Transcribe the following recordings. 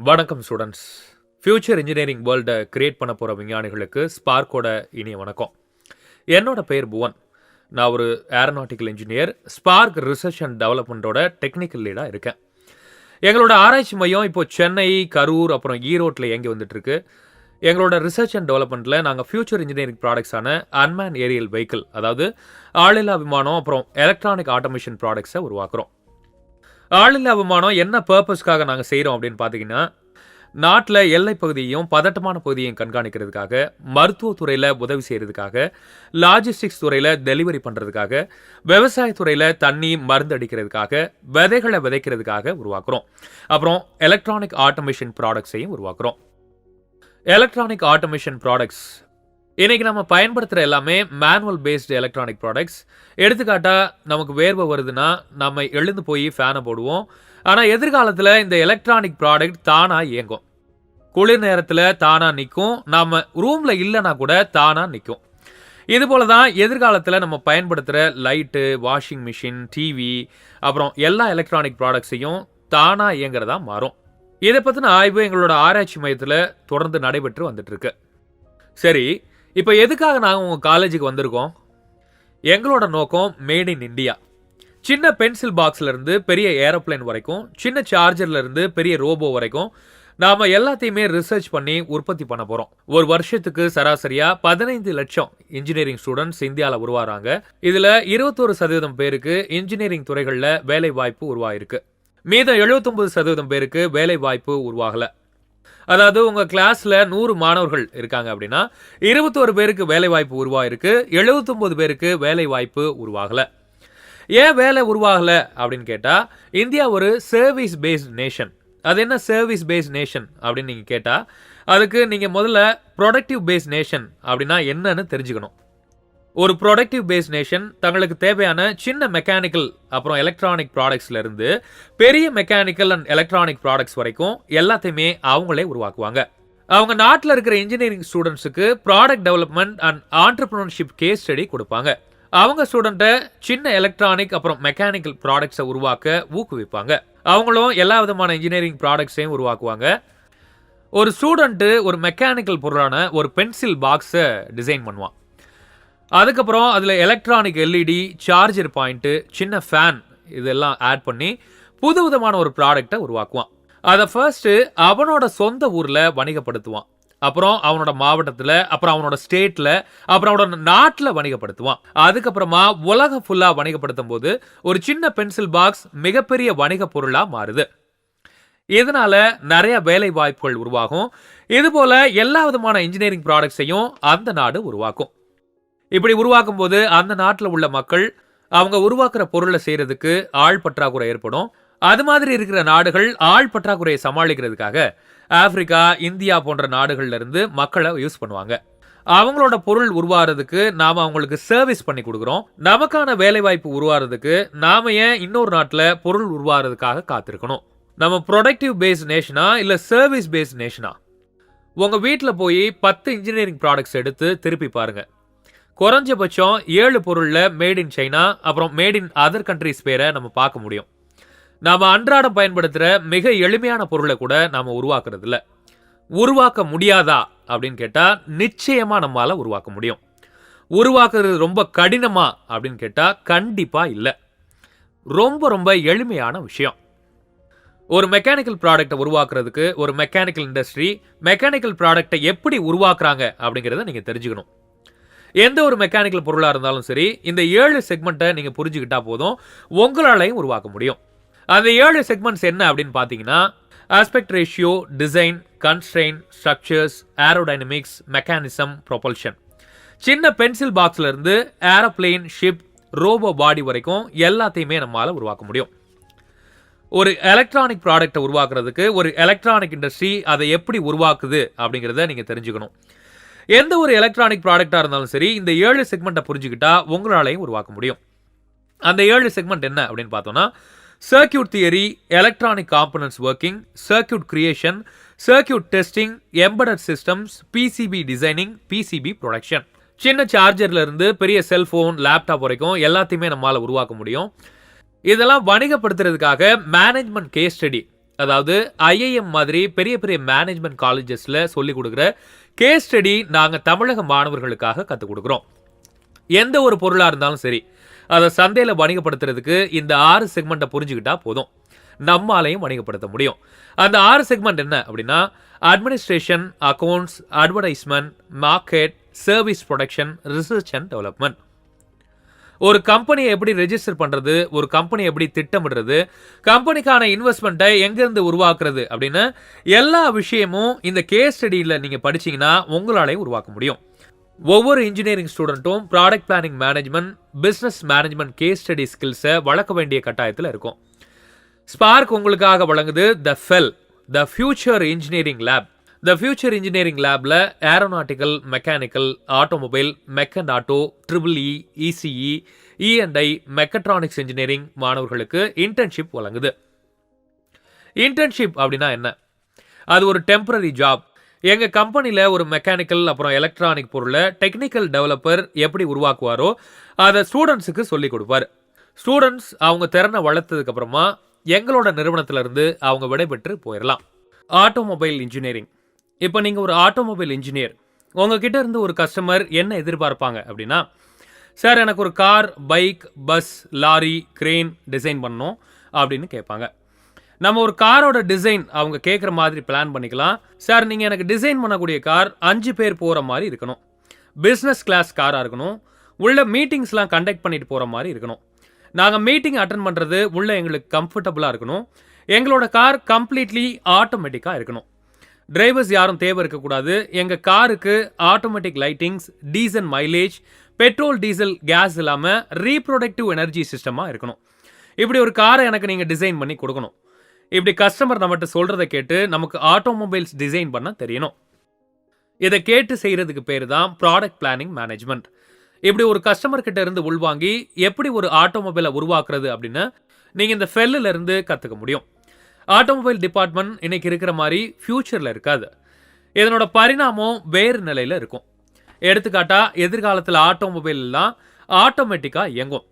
வணக்கம் students. Future engineering வேர்ல்டை create பண்ண போகிற விஞ்ஞானிகளுக்கு ஸ்பார்க்கோட இனிய வணக்கம். என்னோட பெயர் புவன். நான் ஒரு aeronautical engineer, spark research and டெவலப்மெண்ட்டோட technical லீடாக இருக்கேன். எங்களோட ஆராய்ச்சி மையம் இப்போ சென்னை, கரூர், அப்புறம் ஈரோட்டில் இயங்கி வந்துட்டுருக்கு. எங்களோட ரிசர்ச் அண்ட் டெவலப்மெண்ட்டில் நாங்கள் ஃபியூச்சர் இன்ஜினியரிங் ப்ராடக்ட்ஸான அன்மேன் ஏரியல் வெஹிக்கிள், அதாவது ஆளில்லா விமானம், அப்புறம் எலக்ட்ரானிக் ஆட்டோமேஷன் ப்ராடக்ட்ஸை உருவாக்குறோம். ஆளில்லா விமானம் என்ன பர்பஸ்க்காக நாங்கள் செய்கிறோம் அப்படின்னு பார்த்தீங்கன்னா, நாட்டில் எல்லை பகுதியையும் பதட்டமான பகுதியையும் கண்காணிக்கிறதுக்காக, மருத்துவத்துறையில் உதவி செய்கிறதுக்காக, லாஜிஸ்டிக்ஸ் துறையில் டெலிவரி பண்ணுறதுக்காக, விவசாயத்துறையில் தண்ணி மருந்து அடிக்கிறதுக்காக, விதைகளை விதைக்கிறதுக்காக உருவாக்குறோம். அப்புறம் எலக்ட்ரானிக் ஆட்டோமேஷன் ப்ராடக்ட்ஸையும் உருவாக்குறோம். எலக்ட்ரானிக் ஆட்டோமேஷன் ப்ராடக்ட்ஸ் இன்னைக்கு நம்ம பயன்படுத்துகிற எல்லாமே மேனுவல் பேஸ்டு எலக்ட்ரானிக் ப்ராடக்ட்ஸ். எடுத்துக்காட்டாக நமக்கு வேர்வை வருதுன்னா நம்ம எழுந்து போய் ஃபேனை போடுவோம். ஆனால் எதிர்காலத்தில் இந்த எலக்ட்ரானிக் ப்ராடக்ட் தானாக இயங்கும். குளிர் நேரத்தில் தானாக நிற்கும், நம்ம ரூமில் இல்லைனா கூட தானாக நிற்கும். இதுபோல தான் எதிர்காலத்தில் நம்ம பயன்படுத்துகிற லைட்டு, வாஷிங் மிஷின், டிவி, அப்புறம் எல்லா எலக்ட்ரானிக் ப்ராடக்ட்ஸையும் தானாக இயங்குறதா மாறும். இதை பற்றின ஆய்வு எங்களோட ஆராய்ச்சி மையத்தில் தொடர்ந்து நடைபெற்று வந்துட்டுருக்கு. சரி, இப்போ எதுக்காக நாங்கள் உங்கள் காலேஜுக்கு வந்திருக்கோம்? எங்களோட நோக்கம் மேட் இன் இண்டியா. சின்ன பென்சில் பாக்ஸ்லேருந்து பெரிய ஏரோப்ளேன் வரைக்கும், சின்ன சார்ஜர்லேருந்து பெரிய ரோபோ வரைக்கும் நாம் எல்லாத்தையுமே ரிசர்ச் பண்ணி உற்பத்தி பண்ண போகிறோம். ஒரு வருஷத்துக்கு சராசரியாக 15 லட்சம் இன்ஜினியரிங் ஸ்டூடெண்ட்ஸ் இந்தியாவில் உருவாகிறாங்க. இதில் 21% பேருக்கு இன்ஜினியரிங் துறைகளில் வேலை வாய்ப்பு உருவாயிருக்கு. மீதம் 79% பேருக்கு வேலை வாய்ப்பு உருவாகலை. அதாவது உங்கள் கிளாஸில் 100 மாணவர்கள் இருக்காங்க அப்படின்னா 21 பேருக்கு வேலை வாய்ப்பு உருவாயிருக்கு, 79 பேருக்கு வேலை வாய்ப்பு உருவாகலை. ஏன் வேலை உருவாகலை அப்படின்னு கேட்டால், இந்தியா ஒரு சர்வீஸ் பேஸ்ட் நேஷன். அது என்ன சர்வீஸ் பேஸ்ட் நேஷன் அப்படின்னு நீங்கள் கேட்டால், அதுக்கு நீங்கள் முதல்ல ப்ரொடக்டிவ் பேஸ்ட் நேஷன் அப்படின்னா என்னன்னு தெரிஞ்சுக்கணும். ஒரு ப்ரொடக்டிவ் பேஸ்ட் நேஷன் தங்களுக்கு தேவையான சின்ன மெக்கானிக்கல் அப்புறம் எலக்ட்ரானிக் ப்ராடக்ட்ஸ்ல இருந்து பெரிய மெக்கானிக்கல் அண்ட் எலக்ட்ரானிக் ப்ராடக்ட்ஸ் வரைக்கும் எல்லாத்தையுமே அவங்களே உருவாக்குவாங்க. அவங்க நாட்டில் இருக்கிற இன்ஜினியரிங் ஸ்டூடெண்ட்ஸுக்கு product development and entrepreneurship case study கொடுப்பாங்க. அவங்க ஸ்டூடெண்ட்டை சின்ன எலக்ட்ரானிக் அப்புறம் மெக்கானிக்கல் ப்ராடக்ட்ஸை உருவாக்க ஊக்குவிப்பாங்க. அவங்களும் எல்லா விதமான இன்ஜினியரிங் ப்ராடக்ட்ஸையும் உருவாக்குவாங்க. ஒரு ஸ்டூடெண்ட்டு ஒரு மெக்கானிக்கல் பொருளான ஒரு பென்சில் பாக்ஸை டிசைன் பண்ணுவான். அதுக்கப்புறம் அதில் எலக்ட்ரானிக் எல்இடி, சார்ஜர் பாயிண்ட்டு, சின்ன ஃபேன் இதெல்லாம் ஆட் பண்ணி புது விதமான ஒரு ப்ராடக்டை உருவாக்குவான். அதை ஃபர்ஸ்ட்டு அவனோட சொந்த ஊரில் வணிகப்படுத்துவான். அப்புறம் அவனோட மாவட்டத்தில், அப்புறம் அவனோட ஸ்டேட்டில், அப்புறம் அவனோட நாட்டில் வணிகப்படுத்துவான். அதுக்கப்புறமா உலகம் ஃபுல்லாக வணிகப்படுத்தும் போது ஒரு சின்ன பென்சில் பாக்ஸ் மிகப்பெரிய வணிக பொருளாக மாறுது. இதனால நிறைய வேலை வாய்ப்புகள் உருவாகும். இதுபோல எல்லா விதமான இன்ஜினியரிங் ப்ராடக்ட்ஸையும் அந்த நாடு உருவாக்கும். இப்படி உருவாக்கும் போது அந்த நாட்டில் உள்ள மக்கள் அவங்க உருவாக்குற பொருளை செய்யறதுக்கு ஆள் பற்றாக்குறை ஏற்படும். அது மாதிரி இருக்கிற நாடுகள் ஆள் பற்றாக்குறையை சமாளிக்கிறதுக்காக ஆப்பிரிக்கா, இந்தியா போன்ற நாடுகள்ல இருந்து மக்களை யூஸ் பண்ணுவாங்க. அவங்களோட பொருள் உருவாகிறதுக்கு நாம அவங்களுக்கு சர்வீஸ் பண்ணி கொடுக்குறோம். நமக்கான வேலை வாய்ப்பு உருவாகிறதுக்கு நாம ஏன் இன்னொரு நாட்டில் பொருள் உருவாகிறதுக்காக காத்திருக்கணும்? நம்ம ப்ரொடக்டிவ் பேஸ்ட் நேஷனா இல்லை சர்வீஸ் பேஸ்ட் நேஷனா? உங்க வீட்டில் போய் 10 இன்ஜினியரிங் ப்ராடக்ட்ஸ் எடுத்து திருப்பி பாருங்க. குறைஞ்சபட்சம் 7 பொருளில் மேட் இன் சைனா, அப்புறம் மேட் இன் அதர் கண்ட்ரிஸ் பேரை நம்ம பார்க்க முடியும். நாம் அன்றாடம் பயன்படுத்துகிற மிக எளிமையான பொருளை கூட நாம் உருவாக்குறது இல்லை. உருவாக்க முடியாதா அப்படின்னு கேட்டால் நிச்சயமாக நம்மளால் உருவாக்க முடியும். உருவாக்குறது ரொம்ப கடினமா அப்படின்னு கேட்டால் கண்டிப்பாக இல்லை. ரொம்ப ரொம்ப எளிமையான விஷயம். ஒரு மெக்கானிக்கல் ப்ராடக்டை உருவாக்குறதுக்கு ஒரு மெக்கானிக்கல் இண்டஸ்ட்ரி மெக்கானிக்கல் ப்ராடக்டை எப்படி உருவாக்குறாங்க அப்படிங்கிறத நீங்கள் தெரிஞ்சுக்கணும். எந்த ஒரு மெக்கானிக்கல் பொருளாக இருந்தாலும் சரி, இந்த 7 செக்மெண்ட்டை நீங்கள் புரிஞ்சுக்கிட்டா போதும், உங்களாலையும் உருவாக்க முடியும். அந்த 7 செக்மெண்ட்ஸ் என்ன அப்படின்னு பார்த்தீங்கன்னா, aspect ratio, design, constraint, structures, aerodynamics, mechanism, propulsion. சின்ன பென்சில் பாக்ஸ்ல இருந்து ஏரோப்ளேன், ஷிப், ரோபோ பாடி வரைக்கும் எல்லாத்தையுமே நம்மளால உருவாக்க முடியும். ஒரு எலக்ட்ரானிக் ப்ராடக்டை உருவாக்குறதுக்கு ஒரு எலக்ட்ரானிக் இண்டஸ்ட்ரி அதை எப்படி உருவாக்குது அப்படிங்கிறத நீங்கள் தெரிஞ்சுக்கணும். எந்த ஒரு எலக்ட்ரானிக் ப்ராடக்டாக இருந்தாலும் சரி, இந்த 7 செக்மெண்ட்டை புரிஞ்சுக்கிட்டா உங்களாலையும் உருவாக்க முடியும். அந்த 7 செக்மெண்ட் என்ன அப்படின்னு பார்த்தோம்னா, circuit theory, electronic components working, circuit creation, circuit testing, embedded systems, PCB designing, PCB production. சின்ன சார்ஜர்ல இருந்து பெரிய செல்போன், லேப்டாப் வரைக்கும் எல்லாத்தையுமே நம்மளால உருவாக்க முடியும். இதெல்லாம் வணிகப்படுத்துறதுக்காக மேனேஜ்மெண்ட் கேஸ் ஸ்டடி, அதாவது ஐஐஎம் மாதிரி பெரிய பெரிய மேனேஜ்மெண்ட் காலேஜஸ்ல சொல்லிக் கொடுக்குற கேஸ் ஸ்டடி நாங்கள் தமிழக மாணவர்களுக்காக கற்றுக் கொடுக்குறோம். எந்த ஒரு பொருளாக இருந்தாலும் சரி, அதை சந்தையில் வணிகப்படுத்துறதுக்கு இந்த 6 செக்மெண்ட்டை புரிஞ்சுக்கிட்டா போதும், நம்மாலையும் வணிகப்படுத்த முடியும். அந்த 6 செக்மெண்ட் என்ன அப்படின்னா, administration, accounts, advertisement, market, service production, research and development. ஒரு கம்பெனியை எப்படி ரெஜிஸ்டர் பண்றது, ஒரு கம்பெனி எப்படி திட்டமிடுறது, கம்பெனிக்கான இன்வெஸ்ட்மெண்ட்டை எங்கிருந்து உருவாக்குறது அப்படின்னு எல்லா விஷயமும் இந்த கேஸ் ஸ்டடியில் நீங்கள் படிச்சீங்கன்னா உங்களாலே உருவாக்க முடியும். ஒவ்வொரு இன்ஜினியரிங் ஸ்டூடெண்ட்டும் product planning management, business management case study ஸ்கில்ஸை வளர்க்க வேண்டிய கட்டாயத்தில் இருக்கும். ஸ்பார்க் உங்களுக்காக வழங்குது the FEL, the future engineering lab. The future engineering லேபில் aeronautical, mechanical, automobile, mech and auto, EEE, ECE, E&I, mechatronics engineering மாணவர்களுக்கு இன்டர்ன்ஷிப் வழங்குது. இன்டர்ன்ஷிப் அப்படின்னா என்ன? அது ஒரு டெம்பரரி ஜாப். எங்கள் கம்பெனியில் ஒரு மெக்கானிக்கல் அப்புறம் எலக்ட்ரானிக் பொருளை டெக்னிக்கல் டெவலப்பர் எப்படி உருவாக்குவாரோ அதை ஸ்டூடெண்ட்ஸுக்கு சொல்லிக் கொடுப்பார். ஸ்டூடெண்ட்ஸ் அவங்க திறனை வளர்த்ததுக்கு அப்புறமா எங்களோட நிறுவனத்திலிருந்து அவங்க விடைபெற்று போயிடலாம். Automobile engineering. இப்போ நீங்கள் ஒரு ஆட்டோமொபைல் இன்ஜினியர், உங்ககிட்ட இருந்து ஒரு கஸ்டமர் என்ன எதிர்பார்ப்பாங்க அப்படின்னா, சார் எனக்கு ஒரு car, bike, bus, lorry, grain design பண்ணணும் அப்படின்னு கேட்பாங்க. நம்ம ஒரு காரோட டிசைன் அவங்க கேட்குற மாதிரி பிளான் பண்ணிக்கலாம். சார் நீங்கள் எனக்கு டிசைன் பண்ணக்கூடிய கார் 5 பேர் போகிற மாதிரி இருக்கணும், பிஸ்னஸ் கிளாஸ் காராக இருக்கணும், உள்ள மீட்டிங்ஸ்லாம் கண்டக்ட் பண்ணிட்டு போகிற மாதிரி இருக்கணும், நாங்கள் மீட்டிங் அட்டன் பண்ணுறது உள்ள எங்களுக்கு கம்ஃபர்டபுளாக இருக்கணும், எங்களோட கார் கம்ப்ளீட்லி ஆட்டோமேட்டிக்காக இருக்கணும், டிரைவர்ஸ் யாரும் தேவை இருக்கக்கூடாது, எங்கள் காருக்கு automatic lightings, diesel mileage, petrol diesel gas இல்லாமல் ரீப்ரொடக்டிவ் எனர்ஜி சிஸ்டமாக இருக்கணும். இப்படி ஒரு காரை எனக்கு நீங்கள் டிசைன் பண்ணி கொடுக்கணும். இப்படி கஸ்டமர் நம்மகிட்ட சொல்கிறத கேட்டு நமக்கு ஆட்டோமொபைல்ஸ் டிசைன் பண்ண தெரியணும். இதை கேட்டு செய்கிறதுக்கு பேர் தான் ப்ராடக்ட் பிளானிங் மேனேஜ்மெண்ட். இப்படி ஒரு கஸ்டமர் கிட்ட இருந்து உள்வாங்கி எப்படி ஒரு ஆட்டோமொபைலை உருவாக்குறது அப்படின்னு நீங்கள் இந்த ஃபெல்லில் இருந்து கற்றுக்க முடியும். ஆட்டோமொபைல் டிபார்ட்மெண்ட் இன்னைக்கு இருக்கிற மாதிரி ஃபியூச்சரில் இருக்காது. இதனோட பரிணாமம் வேறு நிலையில் இருக்கும். எடுத்துக்காட்டா, எதிர்காலத்தில் ஆட்டோமொபைல் எல்லாம் ஆட்டோமேட்டிக்காக இயங்கும்.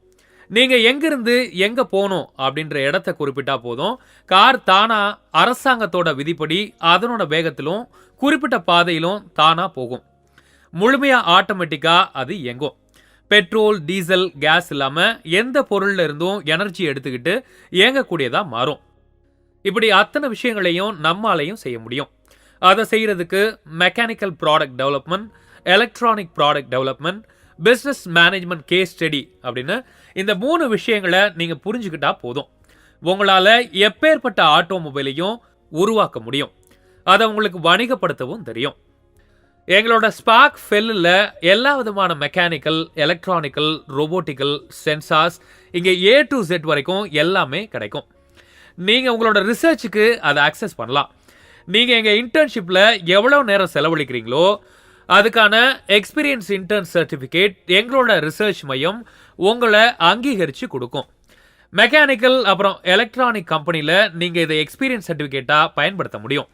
நீங்கள் எங்கிருந்து எங்கே போகணும் அப்படின்ற இடத்த குறிப்பிட்டா போதும், கார் தானாக அரசாங்கத்தோட விதிப்படி அதனோட வேகத்திலும் குறிப்பிட்ட பாதையிலும் தானாக போகும். முழுமையாக ஆட்டோமேட்டிக்காக அது இயங்கும். பெட்ரோல், டீசல், கேஸ் இல்லாமல் எந்த பொருளில் இருந்தும் எனர்ஜி எடுத்துக்கிட்டு இயங்கக்கூடியதாக மாறும். இப்படி அத்தனை விஷயங்களையும் நம்மாலையும் செய்ய முடியும். அதை செய்கிறதுக்கு mechanical product development, electronic product development, business management case study அப்படின்னு இந்த 3 விஷயங்களை நீங்கள் புரிஞ்சுக்கிட்டா போதும், உங்களால் எப்பேற்பட்ட ஆட்டோமொபைலையும் உருவாக்க முடியும். அதை உங்களுக்கு வணிகப்படுத்தவும் தெரியும். எங்களோட ஸ்பார்க் ஃபெல்லில் எல்லா விதமான மெக்கானிக்கல், எலக்ட்ரானிக்கல், ரோபோட்டிக்கல், சென்சார்ஸ், இங்கே A to Z வரைக்கும் எல்லாமே கிடைக்கும். நீங்கள் உங்களோட ரிசர்ச்சுக்கு அதை ஆக்சஸ் பண்ணலாம். நீங்கள் எங்கள் இன்டர்ன்ஷிப்பில் எவ்வளோ நேரம் செலவழிக்கிறீங்களோ அதுக்கான எக்ஸ்பீரியன்ஸ் இன்டர்ன் சர்டிஃபிகேட் எங்களோட ரிசர்ச் மையம் உங்களை அங்கீகரித்து கொடுக்கும். மெக்கானிக்கல் அப்புறம் எலக்ட்ரானிக் கம்பெனியில் நீங்கள் இதை எக்ஸ்பீரியன்ஸ் சர்டிஃபிகேட்டாக பயன்படுத்த முடியும்.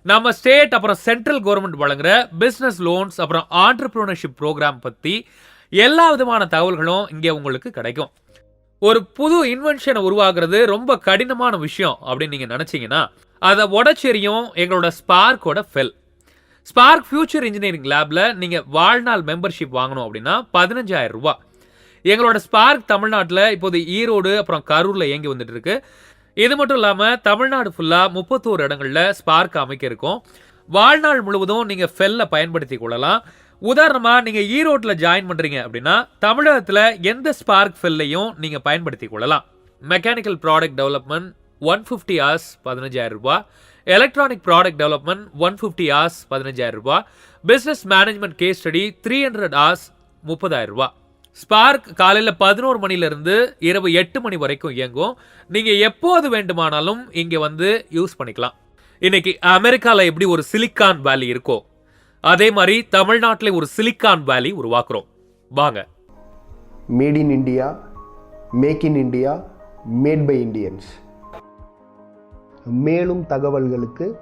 நம்ம ஸ்டேட் அப்புறம் சென்ட்ரல் கவர்மெண்ட் வழங்குற பிஸ்னஸ் லோன்ஸ் அப்புறம் ஆண்டர்பிரினர்ஷிப் ப்ரோக்ராம் பற்றி எல்லா விதமான தகவல்களும் இங்கே உங்களுக்கு கிடைக்கும். ஒரு புது இன்வென்ஷனை உருவாக்குறது ரொம்ப கடினமான விஷயம் அப்படின்னு நீங்கள் நினச்சிங்கன்னா அதை உடச்செறியும் எங்களோட ஸ்பார்க்கோட ஃபெல். ஸ்பார்க் ஃபியூச்சர் இன்ஜினியரிங் லேபில் நீங்கள் வாழ்நாள் மெம்பர்ஷிப் வாங்கணும் அப்படின்னா 15,000 ரூபா. எங்களோட ஸ்பார்க் தமிழ்நாட்டில் இப்போது ஈரோடு அப்புறம் கரூரில் இயங்கி வந்துட்டு இருக்கு. இது மட்டும் இல்லாமல் தமிழ்நாடு ஃபுல்லாக 31 இடங்களில் ஸ்பார்க் அமைக்க இருக்கும். வாழ்நாள் முழுவதும் நீங்கள் ஃபெல்லை பயன்படுத்தி கொள்ளலாம். உதாரணமாக நீங்கள் ஈரோட்டில் ஜாயின் பண்ணுறீங்க அப்படின்னா தமிழகத்தில் எந்த ஸ்பார்க் ஃபெல்லையும் நீங்கள் பயன்படுத்தி கொள்ளலாம். மெக்கானிக்கல் ப்ராடக்ட் டெவலப்மெண்ட் 150 hours 15,000 ரூபா, எலக்ட்ரானிக் ப்ராடக்ட் டெவலப்மெண்ட் 150 hours 15,000 ரூபா, business management case study 300 hours 30,000 ரூபா. ஸ்பார்க் காலையில் 11 மணிலிருந்து இரவு 8 மணி வரைக்கும் இயங்கும். நீங்கள் எப்போது வேண்டுமானாலும் இங்கே வந்து யூஸ் பண்ணிக்கலாம். இன்னைக்கு அமெரிக்காவில் எப்படி ஒரு சிலிக்கான் வேலி இருக்கோ அதே மாதிரி தமிழ்நாட்டில் ஒரு சிலிக்கான் வேலி உருவாக்குறோம். வாங்க. Made in India, make in India, made by Indians. மேலும் தகவல்களுக்கு